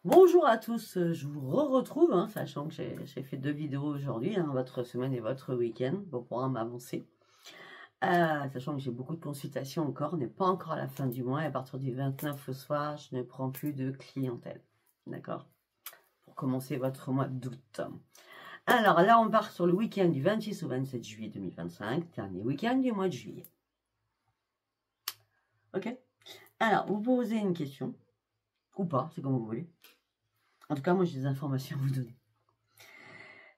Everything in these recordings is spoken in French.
Bonjour à tous, je vous retrouve, sachant que j'ai fait 2 vidéos aujourd'hui, votre semaine et votre week-end, pour pouvoir m'avancer. Sachant que j'ai beaucoup de consultations encore, on n'est pas encore à la fin du mois, et à partir du 29 au soir, je ne prends plus de clientèle. D'accord? Pour commencer votre mois d'août. Alors là, on part sur le week-end du 26 au 27 juillet 2025, dernier week-end du mois de juillet. Ok? Alors, vous posez une question, ou pas, c'est comme vous voulez. En tout cas, moi, j'ai des informations à vous donner.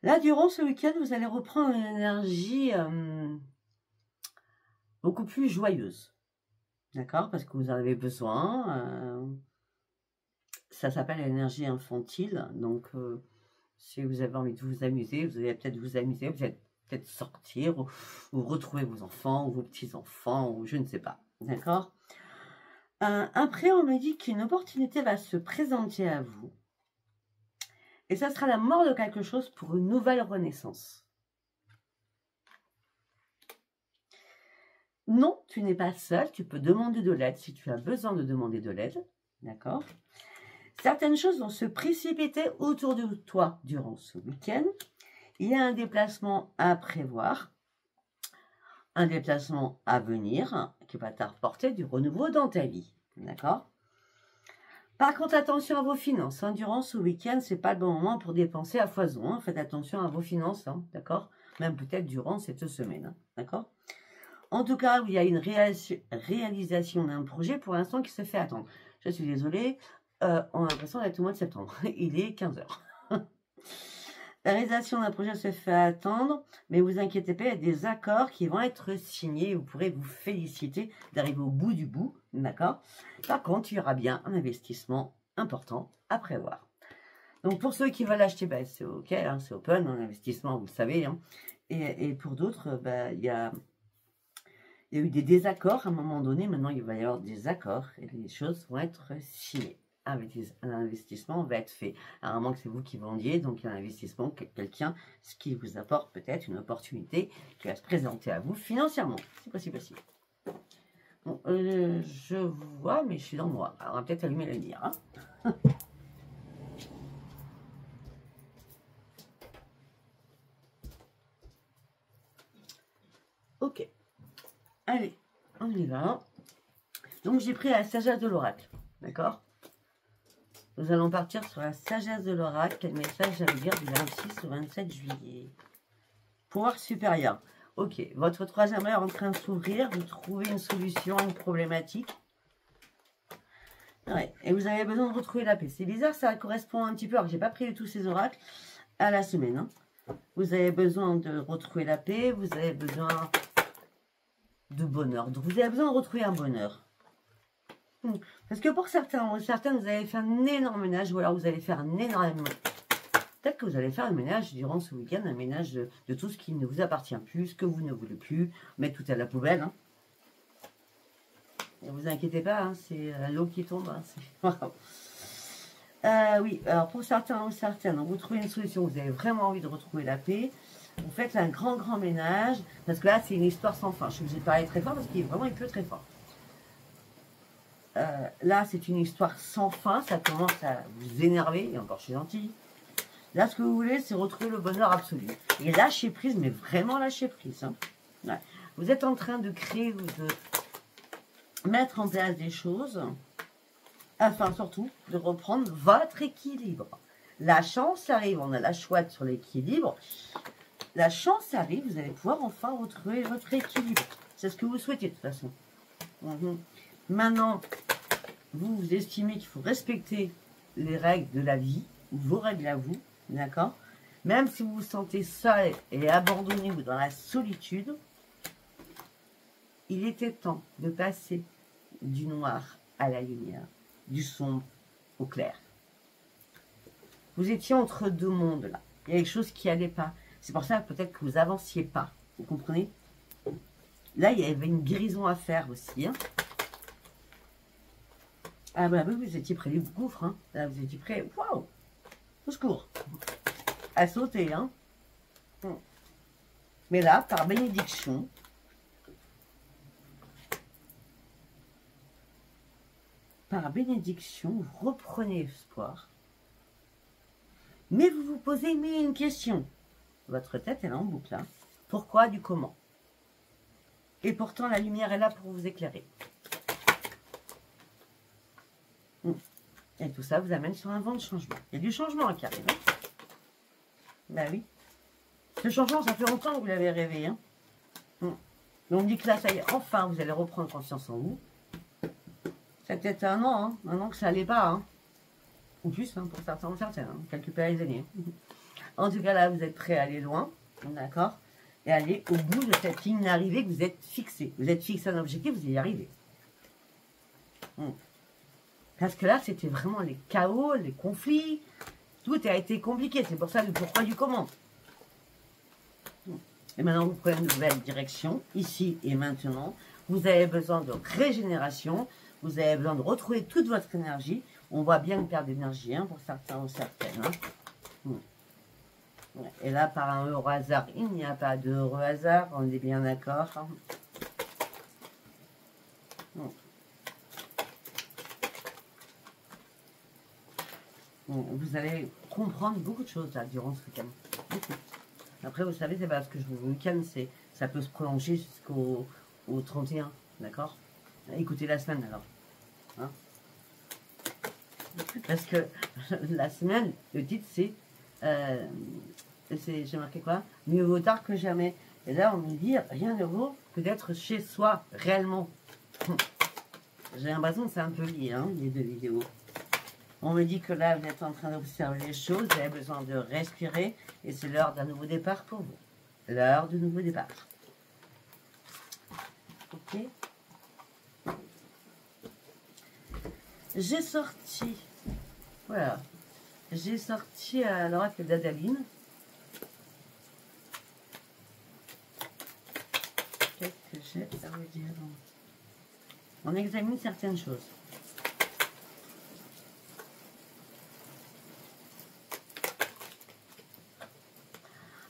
Là, durant ce week-end, vous allez reprendre une énergie beaucoup plus joyeuse. D'accord? Parce que vous en avez besoin. Ça s'appelle l'énergie infantile. Donc, si vous avez envie de vous amuser, vous allez peut-être vous amuser, vous allez peut-être sortir, ou retrouver vos enfants, ou vos petits-enfants, ou je ne sais pas. D'accord? Après, on me dit qu'une opportunité va se présenter à vous. Et ça sera la mort de quelque chose pour une nouvelle renaissance. Non, tu n'es pas seul, tu peux demander de l'aide si tu as besoin de demander de l'aide. D'accord? Certaines choses vont se précipiter autour de toi durant ce week-end. Il y a un déplacement à prévoir, un déplacement à venir qui va t'apporter du renouveau dans ta vie. D'accord? Par contre, attention à vos finances. Durant ce week-end, ce n'est pas le bon moment pour dépenser à foison. Faites attention à vos finances, d'accord? Même peut-être durant cette semaine. D'accord? En tout cas, il y a une réalisation d'un projet pour l'instant qui se fait attendre. Je suis désolée, on a l'impression d'être au mois de septembre. Il est 15 h. La réalisation d'un projet se fait attendre, mais vous inquiétez pas, il y a des accords qui vont être signés. Vous pourrez vous féliciter d'arriver au bout du bout, d'accord? Par contre, il y aura bien un investissement important à prévoir. Donc, pour ceux qui veulent acheter, c'est OK, c'est open, un investissement, vous le savez. Et pour d'autres, il y a eu des désaccords à un moment donné. Maintenant, il va y avoir des accords et les choses vont être signées. Un investissement va être fait. À un moment que c'est vous qui vendiez, donc il y a un investissement, quelqu'un, ce qui vous apporte peut-être une opportunité qui va se présenter à vous financièrement. C'est possible aussi. Bon, je vois, mais je suis dans le noir. Alors, on va peut-être allumer la lumière. Ok. Allez, on y va. Donc, j'ai pris la sagesse de l'oracle. D'accord? Nous allons partir sur la sagesse de l'oracle. Quel message j'allais dire du 26 au 27 juillet? Pouvoir supérieur. Ok, votre troisième œil est en train de s'ouvrir. Vous trouvez une solution à une problématique. Ouais, et vous avez besoin de retrouver la paix. C'est bizarre, ça correspond un petit peu, alors que j'ai pas pris tous ces oracles, à la semaine. Vous avez besoin de retrouver la paix. Vous avez besoin de bonheur. Donc, vous avez besoin de retrouver un bonheur. Parce que pour certains ou certaines, vous allez faire un énorme ménage, ou alors vous allez faire un énorme... Peut-être que vous allez faire un ménage durant ce week-end, un ménage de tout ce qui ne vous appartient plus, ce que vous ne voulez plus, mettre tout à la poubelle. Ne vous inquiétez pas, c'est l'eau qui tombe. Oui, alors pour certains ou certaines, vous trouvez une solution, vous avez vraiment envie de retrouver la paix. Vous faites un grand ménage, parce que là, c'est une histoire sans fin. Je suis obligée de parler très fort parce qu'il pleut très fort. Là, c'est une histoire sans fin, ça commence à vous énerver, et encore je suis gentille. Là, ce que vous voulez, c'est retrouver le bonheur absolu. Et lâcher prise, mais vraiment lâcher prise. Ouais. Vous êtes en train de créer, de mettre en place des choses, afin surtout de reprendre votre équilibre. La chance arrive, on a la chouette sur l'équilibre. La chance arrive, vous allez pouvoir enfin retrouver votre équilibre. C'est ce que vous souhaitez de toute façon. Maintenant, vous estimez qu'il faut respecter les règles de la vie, vos règles à vous, d'accord? Même si vous vous sentez seul et abandonné ou dans la solitude, il était temps de passer du noir à la lumière, du sombre au clair. Vous étiez entre deux mondes là. Il y a quelque chose qui n'allait pas. C'est pour ça peut-être que vous avanciez pas. Vous comprenez? Là, il y avait une guérison à faire aussi. Ah bah oui, vous étiez près du gouffre. Là, vous étiez prêt. Waouh! Au secours! À sauter. Mais là, par bénédiction, vous reprenez espoir. Mais vous vous posez une question. Votre tête, elle est en boucle. Hein. Pourquoi, du comment? Et pourtant, la lumière est là pour vous éclairer. Et tout ça vous amène sur un vent de changement. Il y a du changement qui arrive. Hein. Ben oui. Ce changement, ça fait longtemps que vous l'avez rêvé. Hein. On dit que là, ça y est, enfin, vous allez reprendre confiance en vous. C'est peut-être un an que ça n'allait pas. Hein. Ou plus, hein, pour certains ou certaines, hein, quelques paires d'années. En tout cas, là, vous êtes prêts à aller loin, d'accord? Et aller au bout de cette ligne d'arrivée que vous êtes fixé. Vous êtes fixé un objectif, vous y arrivez. Parce que là, c'était vraiment les chaos, les conflits. Tout a été compliqué. C'est pour ça le pourquoi du comment. Et maintenant, vous prenez une nouvelle direction, ici et maintenant. Vous avez besoin de régénération. Vous avez besoin de retrouver toute votre énergie. On voit bien une perte d'énergie, hein, pour certains ou certaines. Hein. Et là, par un heureux hasard, il n'y a pas de heureux hasard. On est bien d'accord. Hein. Vous allez comprendre beaucoup de choses là, durant ce week-end. Beaucoup. Après, vous savez, c'est parce que le week-end, ça peut se prolonger jusqu'au 31, d'accord? Écoutez la semaine, alors. Hein, parce que la semaine, le titre, c'est... j'ai marqué quoi? Mieux vaut tard que jamais. Et là, on me dit, rien ne vaut que d'être chez soi, réellement. J'ai l'impression que c'est un peu lié, hein, les deux vidéos. On me dit que là, vous êtes en train d'observer les choses, vous avez besoin de respirer, et c'est l'heure d'un nouveau départ pour vous. L'heure du nouveau départ. Ok. J'ai sorti, voilà, j'ai sorti à l'oracle d'Adaline. Qu'est-ce que j'ai à vous dire? On examine certaines choses.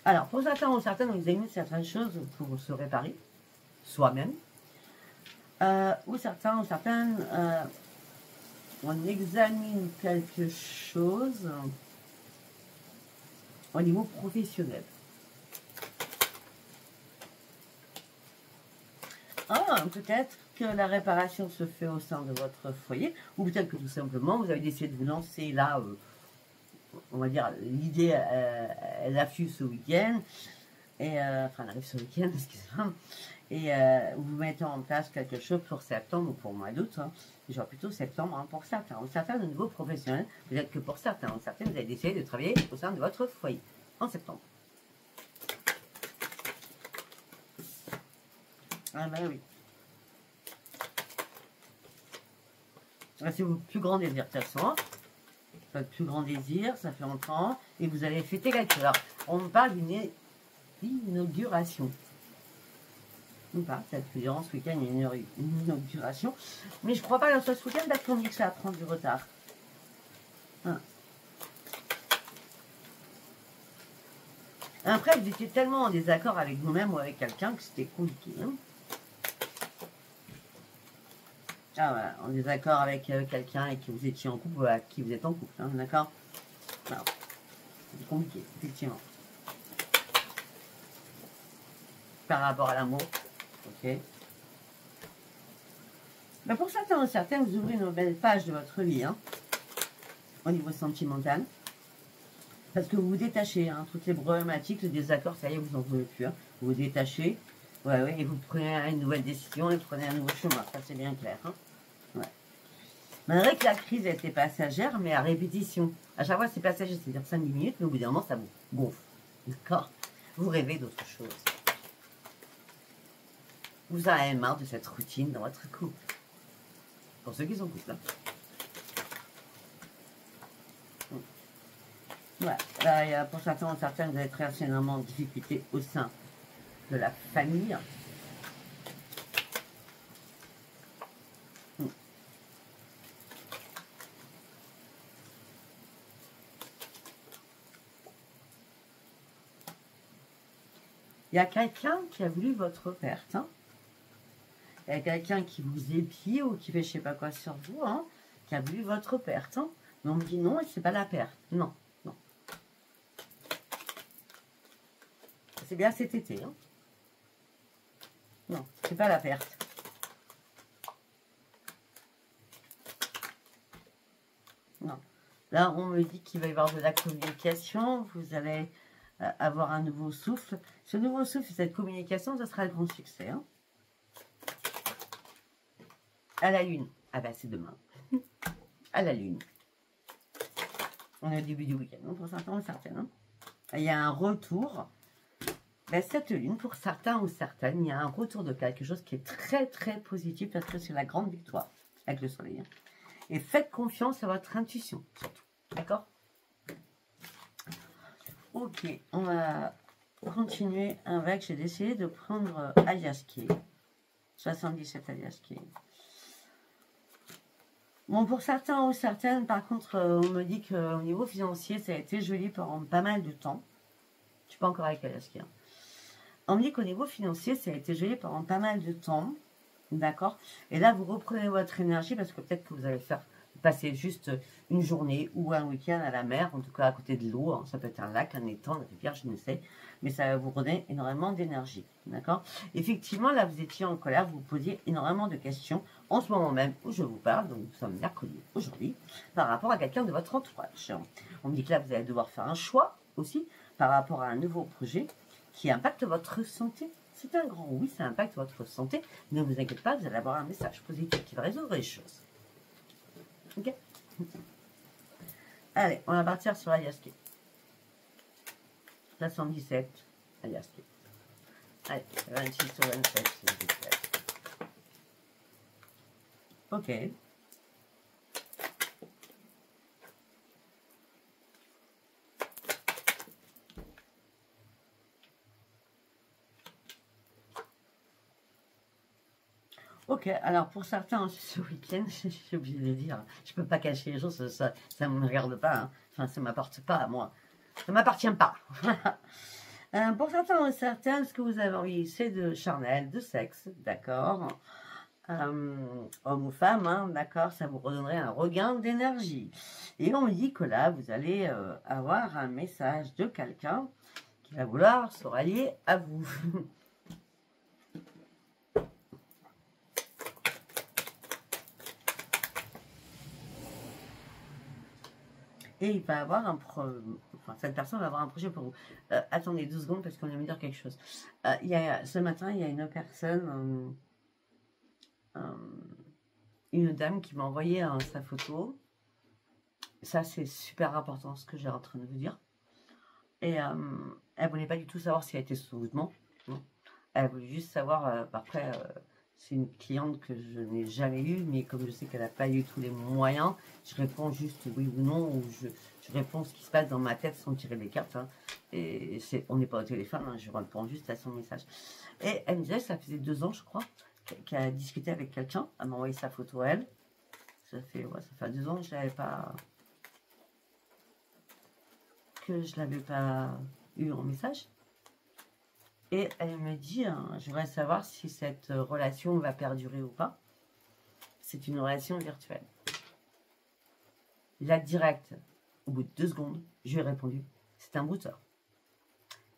Alors, pour certains ou certaines, on examine certaines choses pour se réparer, soi-même. Ou certains ou certaines, on examine quelque chose au niveau professionnel. Peut-être que la réparation se fait au sein de votre foyer, ou peut-être que tout simplement, vous avez décidé de vous lancer là... on va dire, l'idée, elle afflue ce week-end, et enfin, elle arrive ce week-end, excusez-moi, et vous mettez en place quelque chose pour septembre ou pour le mois d'août, hein, genre plutôt septembre, hein, pour certains, ou certains de niveau professionnel, peut-être que pour certains ou certaines, vous avez décidé de travailler au sein de votre foyer, en septembre. Ah ben oui. C'est vos plus grands désirs, de toute façon. Votre plus grand désir, ça fait longtemps, et vous allez fêter quelque chose. Alors, on me parle d'une inauguration. On me parle, peut-être que durant ce week-end, il y a une inauguration. Mais je ne crois pas que ce soit ce week-end, parce qu'on dit que ça va prendre du retard. Hein. Après, vous étiez tellement en désaccord avec vous-même ou avec quelqu'un que c'était compliqué. Hein. Ah voilà, en désaccord avec quelqu'un et que vous étiez en couple, avec qui vous êtes en couple, hein, d'accord? C'est compliqué, effectivement. Par rapport à l'amour, ok. Mais pour certains ou certaines, vous ouvrez une nouvelle page de votre vie, hein, au niveau sentimental. Parce que vous vous détachez, hein, toutes les problématiques, les désaccords, ça y est, vous n'en voulez plus. Hein. Vous vous détachez, ouais, et vous prenez une nouvelle décision et vous prenez un nouveau chemin, ça c'est bien clair. Hein. Ouais. Malgré que la crise a été passagère, mais à répétition. À chaque fois, c'est passager, c'est-à-dire 5-10 minutes, mais au bout d'un moment, ça vous gonfle. D'accord? Vous rêvez d'autre chose. Vous en avez marre de cette routine dans votre couple. Pour ceux qui sont en couple. Hein. Voilà. Là, pour certains ou certaines, vous allez traverser énormément de difficultés au sein de la famille. Il y a quelqu'un qui a voulu votre perte. Hein. Il y a quelqu'un qui vous épie ou qui fait je sais pas quoi sur vous, hein, qui a voulu votre perte. Hein. Mais on me dit non, c'est pas la perte. Non, non. C'est bien cet été. Hein. Non, c'est pas la perte. Non. Là, on me dit qu'il va y avoir de la communication. Vous allez avoir un nouveau souffle. Ce nouveau souffle, cette communication, ce sera le grand succès. Hein. À la lune. Ah ben, c'est demain. À la lune. On est au début du week-end, pour certains ou certaines. Hein. Il y a un retour. Ben, cette lune, pour certains ou certaines, il y a un retour de quelque chose qui est très, très positif parce que c'est la grande victoire avec le soleil. Hein. Et faites confiance à votre intuition, surtout. D'accord? Ok, on va continuer avec. J'ai décidé de prendre Aliaski. 77 Aliaski. Bon, pour certains ou certaines, par contre, on me dit qu'au niveau financier, ça a été joli pendant pas mal de temps. Je ne suis pas encore avec Aliaski. Hein. On me dit qu'au niveau financier, ça a été joli pendant pas mal de temps. D'accord? Et là, vous reprenez votre énergie parce que peut-être que vous allez passer juste une journée ou un week-end à la mer, en tout cas à côté de l'eau. Hein. Ça peut être un lac, un étang, une rivière, je ne sais. Mais ça va vous redonner énormément d'énergie. D'accord? Effectivement, là, vous étiez en colère, vous posiez énormément de questions en ce moment même où je vous parle. Donc, nous sommes mercredi aujourd'hui, par rapport à quelqu'un de votre entourage. On me dit que là, vous allez devoir faire un choix aussi par rapport à un nouveau projet qui impacte votre santé. C'est un grand oui, ça impacte votre santé. Ne vous inquiétez pas, vous allez avoir un message positif qui va résoudre les choses. Ok? Allez, on va partir sur Aliaski. 77, Aliaski. Allez, 26 ou 27, s'il vous plaît. Ok. Ok, alors pour certains, ce week-end, je suis obligée de dire, je ne peux pas cacher les choses, ça ne me regarde pas, hein. Enfin, ça ne m'apporte pas à moi. Ça ne m'appartient pas. Pour certains ou certaines, ce que vous avez envie, c'est de charnel, de sexe, d'accord, homme ou femme, hein, d'accord, ça vous redonnerait un regain d'énergie. Et on me dit que là, vous allez avoir un message de quelqu'un qui va vouloir se rallier à vous. Et il va avoir enfin, cette personne va avoir un projet pour vous. Attendez 2 secondes parce qu'on vient me dire quelque chose. Ce matin, il y a une personne, une dame qui m'a envoyé sa photo. Ça, c'est super important ce que j'ai en train de vous dire. Et elle voulait pas du tout savoir si elle était sous mouvement. Non. Elle voulait juste savoir, après... c'est une cliente que je n'ai jamais eue, mais comme je sais qu'elle n'a pas eu tous les moyens, je réponds juste oui ou non, ou je réponds ce qui se passe dans ma tête sans tirer les cartes. Hein. Et on n'est pas au téléphone, hein, je réponds juste à son message. Et elle me disait, ça faisait 2 ans, je crois, qu'elle a discuté avec quelqu'un. Elle m'a envoyé sa photo à elle. Ça fait 2 ans que je l'avais pas eu en message. Et elle me dit, je voudrais savoir si cette relation va perdurer ou pas. C'est une relation virtuelle. Là, direct, au bout de 2 secondes, je lui ai répondu, c'est un brouteur.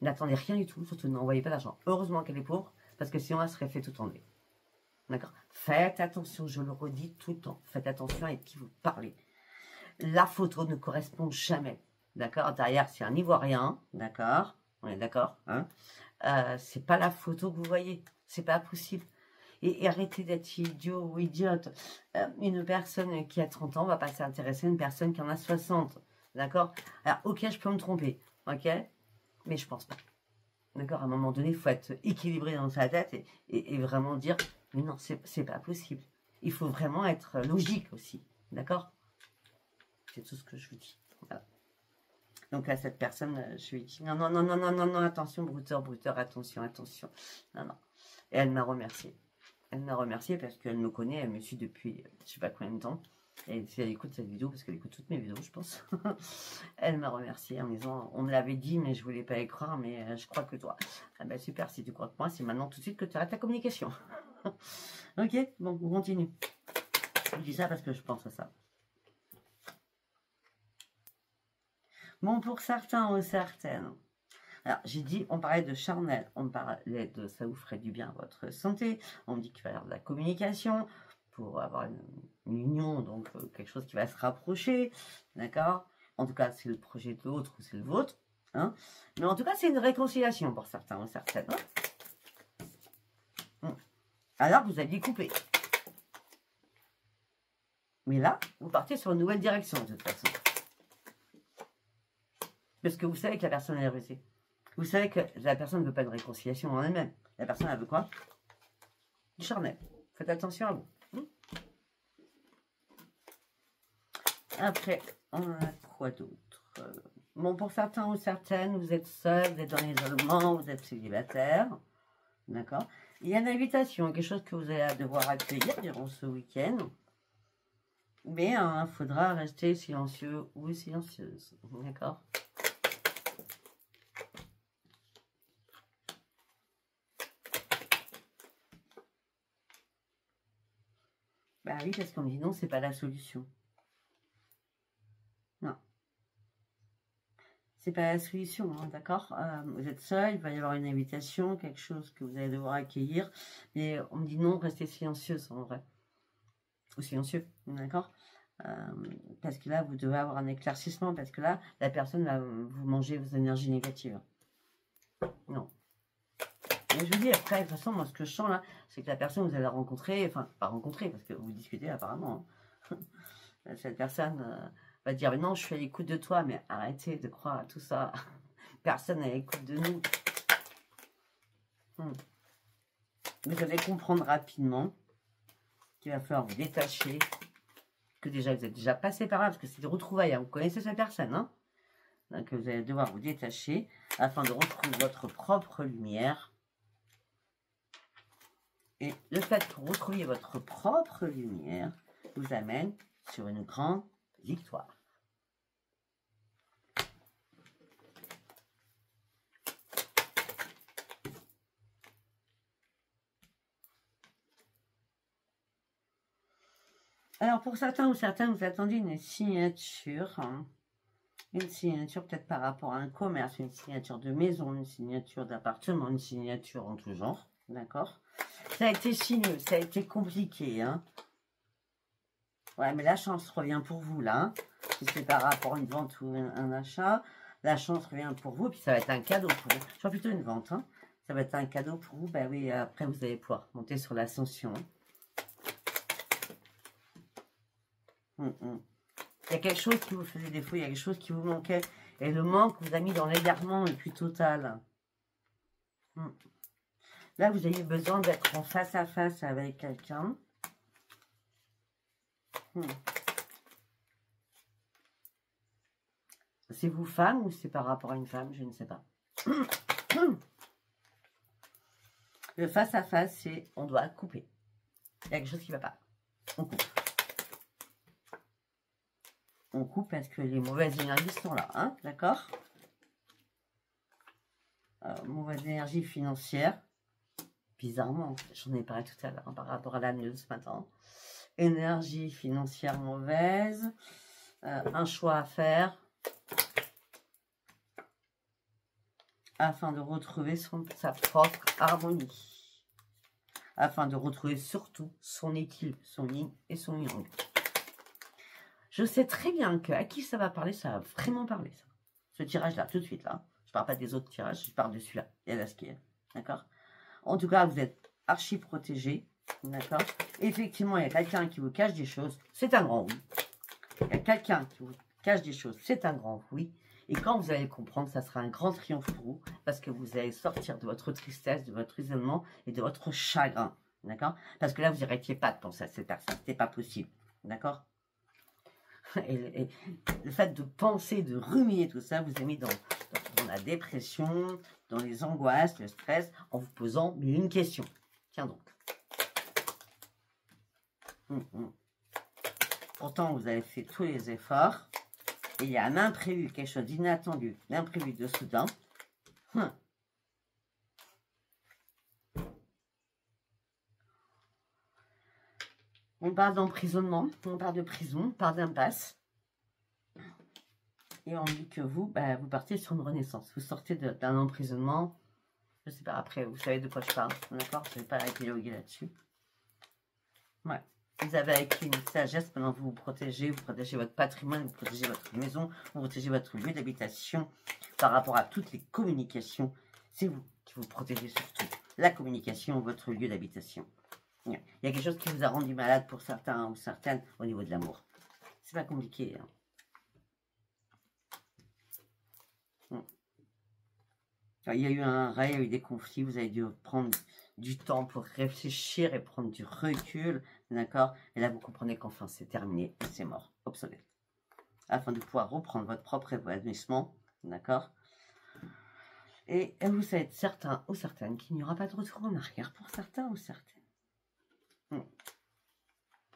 N'attendez rien du tout, surtout n'envoyez pas d'argent. Heureusement qu'elle est pauvre, parce que sinon elle serait fait tout enlever. D'accord? Faites attention, je le redis tout le temps. Faites attention avec qui vous parlez. La photo ne correspond jamais. D'accord? Derrière, c'est un Ivoirien. D'accord? On est d'accord, hein? C'est pas la photo que vous voyez, c'est pas possible. Et arrêtez d'être idiot ou idiote. Une personne qui a 30 ans va pas s'intéresser à une personne qui en a 60. D'accord? Alors, ok, je peux me tromper, ok? Mais je pense pas. D'accord? À un moment donné, il faut être équilibré dans sa tête et vraiment dire, mais non, c'est pas possible. Il faut vraiment être logique aussi. D'accord? C'est tout ce que je vous dis. Voilà. Donc à cette personne, je lui ai dit non, attention, brouteur, attention. Non. Et elle m'a remercié. Elle m'a remercié parce qu'elle me connaît, elle me suit depuis je sais pas combien de temps. Et si elle écoute cette vidéo, parce qu'elle écoute toutes mes vidéos, je pense. Elle m'a remercié en me disant, on me l'avait dit, mais je voulais pas y croire, mais je crois que toi. Ah ben super, si tu crois que moi, c'est maintenant tout de suite que tu arrêtes ta communication. Ok, bon, on continue. Je dis ça parce que je pense à ça. Bon, pour certains ou certaines, Alors, j'ai dit, on parlait de charnel, on parlait de ça vous ferait du bien à votre santé, on me dit qu'il va y avoir de la communication pour avoir une union, donc quelque chose qui va se rapprocher, d'accord? En tout cas, c'est le projet de l'autre ou c'est le vôtre, hein? Mais en tout cas, c'est une réconciliation pour certains ou certaines. Hein? Alors, vous aviez coupé. Mais là, vous partez sur une nouvelle direction, de toute façon. Parce que vous savez que la personne est rusée. Vous savez que la personne ne veut pas de réconciliation en elle-même. La personne, elle veut quoi? Du charnel. Faites attention à vous. Après, on a quoi d'autre? Bon, pour certains ou certaines, vous êtes seul, vous êtes dans l'isolement, vous êtes célibataire. D'accord? Il y a une invitation, quelque chose que vous allez devoir accueillir durant ce week-end. Mais il faudra rester silencieux ou silencieuse. D'accord? Bah oui, parce qu'on dit non, c'est pas la solution. Non. C'est pas la solution, hein, d'accord? Vous êtes seul, il va y avoir une invitation, quelque chose que vous allez devoir accueillir. Mais on me dit non, restez silencieuse en vrai. Ou silencieux, d'accord? Parce que là, vous devez avoir un éclaircissement, parce que là, la personne va vous manger vos énergies négatives. Non. Mais je vous dis, après, de toute façon, moi, ce que je sens là, c'est que la personne, vous allez la rencontrer, enfin, pas rencontrer, parce que vous discutez apparemment. Hein. Cette personne va dire, mais non, je suis à l'écoute de toi, mais arrêtez de croire à tout ça. Personne n'est à l'écoute de nous. Vous allez comprendre rapidement qu'il va falloir vous détacher, que déjà, vous êtes déjà passé par là, parce que c'est des retrouvailles, hein. Vous connaissez cette personne, hein. Donc, vous allez devoir vous détacher afin de retrouver votre propre lumière. Et le fait que vous retrouviez votre propre lumière vous amène sur une grande victoire. Alors, pour certains ou certaines, vous attendez une signature. Hein. Une signature peut-être par rapport à un commerce, une signature de maison, une signature d'appartement, une signature en tout genre. D'accord? Ça a été sinueux, ça a été compliqué. Hein. Ouais, mais la chance revient pour vous, là. Hein. Si c'est par rapport à une vente ou un achat, la chance revient pour vous. Puis ça va être un cadeau pour vous. Je vois plutôt une vente. Hein. Ça va être un cadeau pour vous. Ben oui, après, vous allez pouvoir monter sur l'ascension. Il y a quelque chose qui vous faisait défaut, il y a quelque chose qui vous manquait. Et le manque vous a mis dans l'égarement le plus total. Là, vous avez besoin d'être en face à face avec quelqu'un. C'est vous femme ou c'est par rapport à une femme? Je ne sais pas. Le face à face, c'est on doit couper. Il y a quelque chose qui ne va pas. On coupe. On coupe parce que les mauvaises énergies sont là, hein, d'accord? Mauvaise énergie financière. Bizarrement, j'en ai parlé tout à l'heure hein, par rapport à l'âne de ce matin. Énergie financière mauvaise. Un choix à faire. Afin de retrouver sa propre harmonie. Afin de retrouver surtout son équilibre, son yin et son yang. Je sais très bien que à qui ça va parler, ça va vraiment parler, ça. Ce tirage-là, tout de suite, là. Je ne parle pas des autres tirages, je parle de celui-là. Il y a la skier, d'accord? En tout cas, vous êtes archi protégé, d'accord? Effectivement, il y a quelqu'un qui vous cache des choses, c'est un grand oui. Il y a quelqu'un qui vous cache des choses, c'est un grand oui. Et quand vous allez comprendre, ça sera un grand triomphe pour vous, parce que vous allez sortir de votre tristesse, de votre isolement et de votre chagrin, d'accord? Parce que là, vous n'arrêtiez pas de penser à cette personne, c'était pas possible, d'accord? Et le fait de penser, de ruminer tout ça, vous a mis dans la dépression, dans les angoisses, le stress, en vous posant mais une question. Tiens donc. Pourtant, vous avez fait tous les efforts. Et il y a un imprévu, quelque chose d'inattendu, l'imprévu de soudain. On parle d'emprisonnement, on parle de prison, on parle d'impasse. Et on dit que vous, bah, vous partez sur une renaissance. Vous sortez d'un emprisonnement. Je sais pas, après, vous savez de quoi je parle. D'accord? Je ne vais pas épiloguer là-dessus. Ouais. Vous avez acquis une sagesse pendant que vous vous protégez votre patrimoine, vous protégez votre maison, vous protégez votre lieu d'habitation par rapport à toutes les communications. C'est vous qui vous protégez surtout. La communication, votre lieu d'habitation. Il y a quelque chose qui vous a rendu malade pour certains ou certaines au niveau de l'amour. C'est pas compliqué. Hein. Il y a eu il y a eu des conflits, vous avez dû prendre du temps pour réfléchir et prendre du recul, d'accord? Et là, vous comprenez qu'enfin, c'est terminé, c'est mort, obsolète. Afin de pouvoir reprendre votre propre épanouissement, d'accord? Et vous êtes certain ou certaine qu'il n'y aura pas de retour en arrière pour certains ou certaines.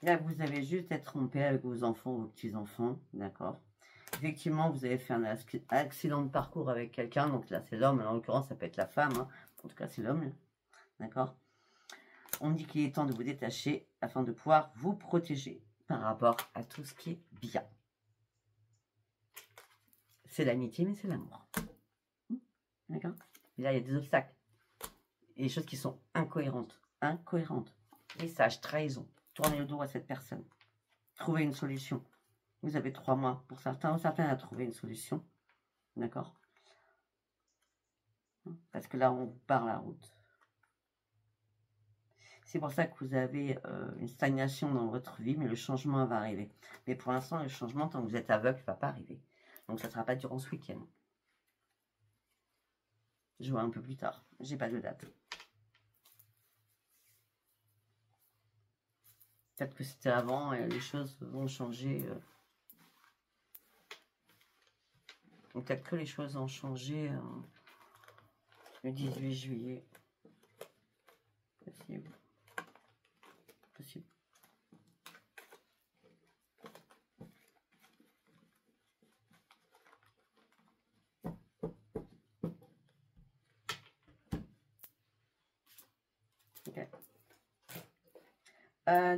Là, vous avez juste être trompé avec vos enfants ou vos petits-enfants, d'accord? Effectivement, vous avez fait un accident de parcours avec quelqu'un, donc là, c'est l'homme, en l'occurrence, ça peut être la femme, hein. En tout cas, c'est l'homme, d'accord? On dit qu'il est temps de vous détacher afin de pouvoir vous protéger par rapport à tout ce qui est bien. C'est l'amitié, mais c'est l'amour. D'accord? Et là, il y a des obstacles. Et des choses qui sont incohérentes. Incohérentes. Message, trahison. Tournez le dos à cette personne. Trouvez une solution. Vous avez 3 mois pour certains ou certaines à trouver une solution. D'accord? Parce que là, on vous barre la route. C'est pour ça que vous avez une stagnation dans votre vie, mais le changement va arriver. Mais pour l'instant, le changement, tant que vous êtes aveugle, ne va pas arriver. Donc, ça ne sera pas durant ce week-end. Je vois un peu plus tard. J'ai pas de date. Peut-être que c'était avant et les choses vont changer. Peut-être que les choses ont changé le 18 juillet. Possible. Possible. Ok.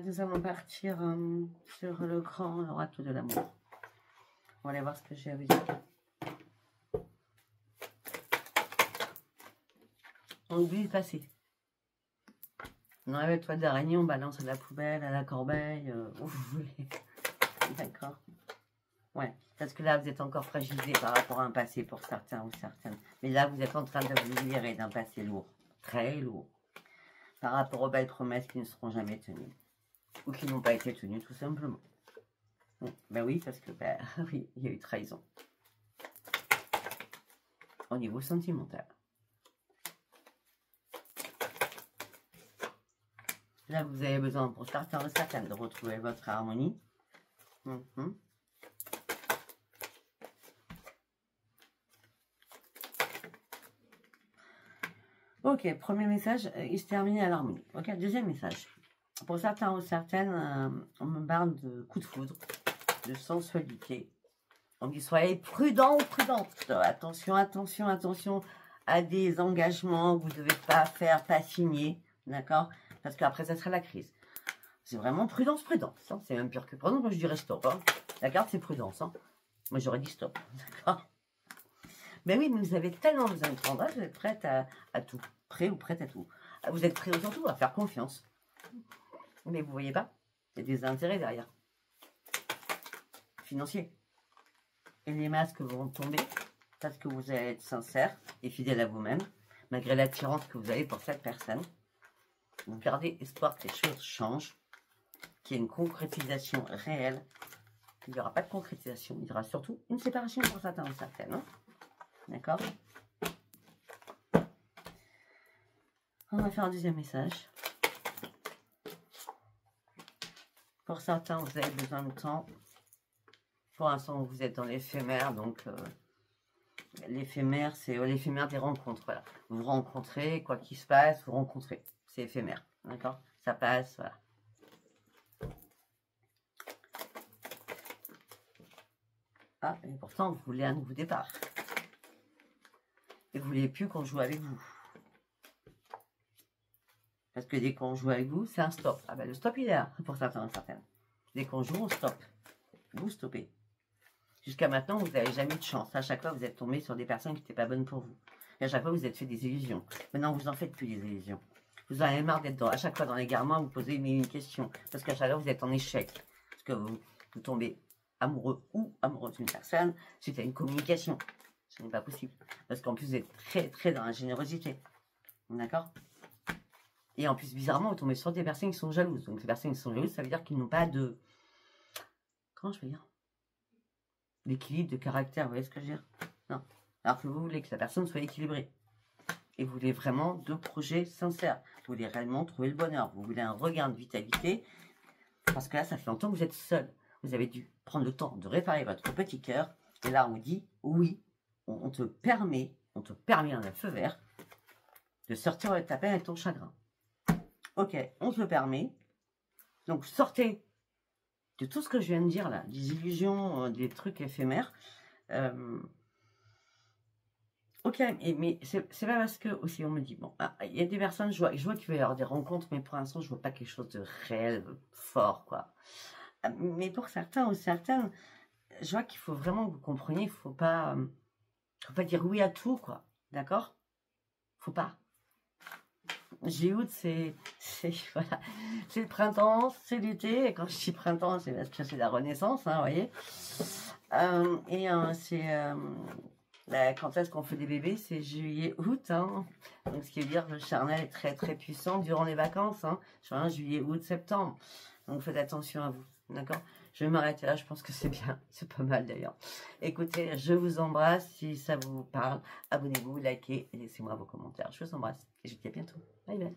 Nous allons partir sur le grand oracle de l'amour. On va aller voir ce que j'ai à vous dire. On oublie le passé. On enlève le toit d'araignée, on balance à la poubelle, à la corbeille, où vous voulez. D'accord. Ouais, parce que là, vous êtes encore fragilisé par rapport à un passé pour certains ou certaines. Mais là, vous êtes en train de vous libérer d'un passé lourd, très lourd, par rapport aux belles promesses qui ne seront jamais tenues. Ou qui n'ont pas été tenues, tout simplement. Ben oui, parce que, ben, oui, il y a eu trahison. Au niveau sentimental. Là, vous avez besoin, pour certains ou certaines, de retrouver votre harmonie. Ok, premier message, il se termine à l'harmonie. Ok, deuxième message. Pour certains ou certaines, on me parle de coup de foudre, de sensualité. On dit soyez prudent ou prudente. Attention, attention, attention à des engagements que vous ne devez pas faire, pas signer. D'accord? Parce qu'après, ça sera la crise. C'est vraiment prudence, prudence. Hein. C'est même pire que prudence. Moi, je dirais stop. Hein. La carte, c'est prudence. Hein. Moi, j'aurais dit stop. D'accord? Mais oui, mais vous avez tellement besoin de prendre. Vous êtes prête à tout. Prêt ou prête à tout. Vous êtes prêt surtout à faire confiance. Mais vous voyez pas, il y a des intérêts derrière. Financiers. Et les masques vont tomber parce que vous allez être sincère et fidèle à vous-même, malgré l'attirance que vous avez pour cette personne. Vous gardez espoir que les choses changent, qu'il y ait une concrétisation réelle. Il n'y aura pas de concrétisation, il y aura surtout une séparation pour certains ou certaines. Hein. D'accord? On va faire un deuxième message. Pour certains, vous avez besoin de temps. Pour l'instant, vous êtes dans l'éphémère, donc l'éphémère, c'est l'éphémère des rencontres. Voilà. Vous vous rencontrez, quoi qu'il se passe, vous rencontrez. C'est éphémère, d'accord? Ça passe, voilà. Ah, et pourtant, vous voulez un nouveau départ. Et vous ne voulez plus qu'on joue avec vous. Parce que dès qu'on joue avec vous, c'est un stop. Ah ben le stop, il est là, pour certains et certaines. Dès qu'on joue, on stoppe. Vous stoppez. Jusqu'à maintenant, vous n'avez jamais eu de chance. À chaque fois, vous êtes tombé sur des personnes qui n'étaient pas bonnes pour vous. Et à chaque fois, vous êtes fait des illusions. Maintenant, vous n'en faites plus des illusions. Vous en avez marre d'être à chaque fois dans l'égarement, vous posez une question. Parce qu'à chaque fois, vous êtes en échec. Parce que vous tombez amoureux ou amoureuse d'une personne suite à une communication. Ce n'est pas possible. Parce qu'en plus, vous êtes très, très dans la générosité. D'accord? Et en plus, bizarrement, vous tombez sur des personnes qui sont jalouses. Donc, ces personnes qui sont jalouses, ça veut dire qu'ils n'ont pas de... Comment je vais dire? D'équilibre de caractère, vous voyez ce que je veux dire? Non. Alors que vous voulez que la personne soit équilibrée. Et vous voulez vraiment deux projets sincères. Vous voulez réellement trouver le bonheur. Vous voulez un regain de vitalité. Parce que là, ça fait longtemps que vous êtes seul. Vous avez dû prendre le temps de réparer votre petit cœur. Et là, on vous dit, oui, on te permet un feu vert de sortir de ta peine et de ton chagrin. Ok, on te le permet. Donc, sortez de tout ce que je viens de dire là, des illusions, des trucs éphémères. Ok, mais c'est pas parce que aussi on me dit, bon, il y a des personnes, je vois qu'il va y avoir des rencontres, mais pour l'instant, je vois pas quelque chose de réel, fort, quoi. Mais pour certains ou certaines, je vois qu'il faut vraiment que vous compreniez, faut pas dire oui à tout, quoi. D'accord? Faut pas. Juillet-août, voilà, c'est le printemps, c'est l'été, et quand je dis printemps, c'est parce que c'est la renaissance, hein, vous voyez. Quand est-ce qu'on fait des bébés? C'est juillet-août, hein. Donc ce qui veut dire que le charnel est très très puissant durant les vacances, hein. Juin, juillet, août, septembre. Donc faites attention à vous, d'accord? Je vais m'arrêter là, je pense que c'est bien, c'est pas mal d'ailleurs. Écoutez, je vous embrasse, si ça vous parle, abonnez-vous, likez et laissez-moi vos commentaires. Je vous embrasse et je vous dis à bientôt. Bye bye.